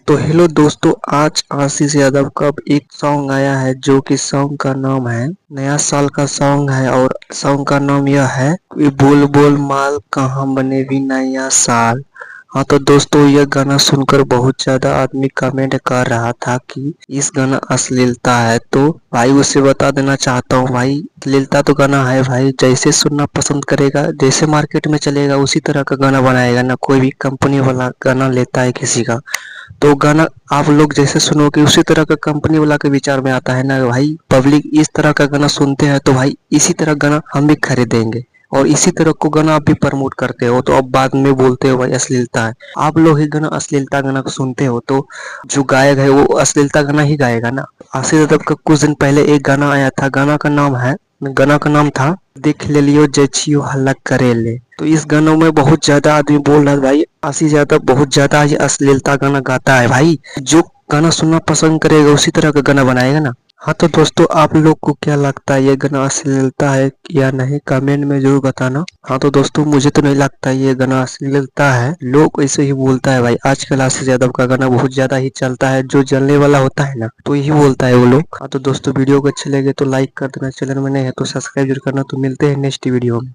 तो हेलो दोस्तों, आज आशीष यादव का एक सॉन्ग आया है जो कि सॉन्ग का नाम है, नया साल का सॉन्ग है और सॉन्ग का नाम यह है कि बोल बोल माल कहाँ बने भी नया साल। हाँ तो दोस्तों, यह गाना सुनकर बहुत ज्यादा आदमी कमेंट कर रहा था कि इस गाना अश्लीलता है। तो भाई उसे बता देना चाहता हूँ भाई, अश्लीलता तो गाना है भाई, जैसे सुनना पसंद करेगा, जैसे मार्केट में चलेगा उसी तरह का गाना बनाएगा ना। कोई भी कंपनी वाला गाना लेता है किसी का तो गाना आप लोग जैसे सुनोगे उसी तरह का कंपनी वाला के विचार में आता है ना भाई। पब्लिक इस तरह का गाना सुनते हैं तो भाई इसी तरह गाना हम भी खरीदेंगे और इसी तरह को गाना आप भी प्रमोट करते हो, तो अब बाद में बोलते हो भाई अश्लीलता है। आप लोग ही गाना अश्लीलता गाना को सुनते हो तो जो गायक है वो अश्लीलता गाना ही गाएगा ना। आशीष यादव का कुछ दिन पहले एक गाना आया था, गाना का नाम था देख ले लियो जचियो हल्ला करेले। तो इस गानों में बहुत ज्यादा आदमी बोल रहा है भाई आशीष यादव बहुत ज्यादा ही अश्लीलता गाना गाता है भाई। जो गाना सुनना पसंद करेगा उसी तरह का गाना बनाएगा ना। हाँ तो दोस्तों, आप लोग को क्या लगता है ये गाना अश्लीलता है या नहीं, कमेंट में जरूर बताना। हाँ तो दोस्तों, मुझे तो नहीं लगता ये गाना अश्लीलता है, लोग ऐसे ही बोलता है भाई। आजकल आशीष यादव का गाना बहुत ज्यादा ही चलता है, जो जलने वाला होता है ना तो यही बोलता है वो लोग। हाँ तो दोस्तों, वीडियो को अच्छे लगे तो लाइक कर देना, चैनल में नए है तो सब्सक्राइब जरूर करना। तो मिलते हैं नेक्स्ट वीडियो में।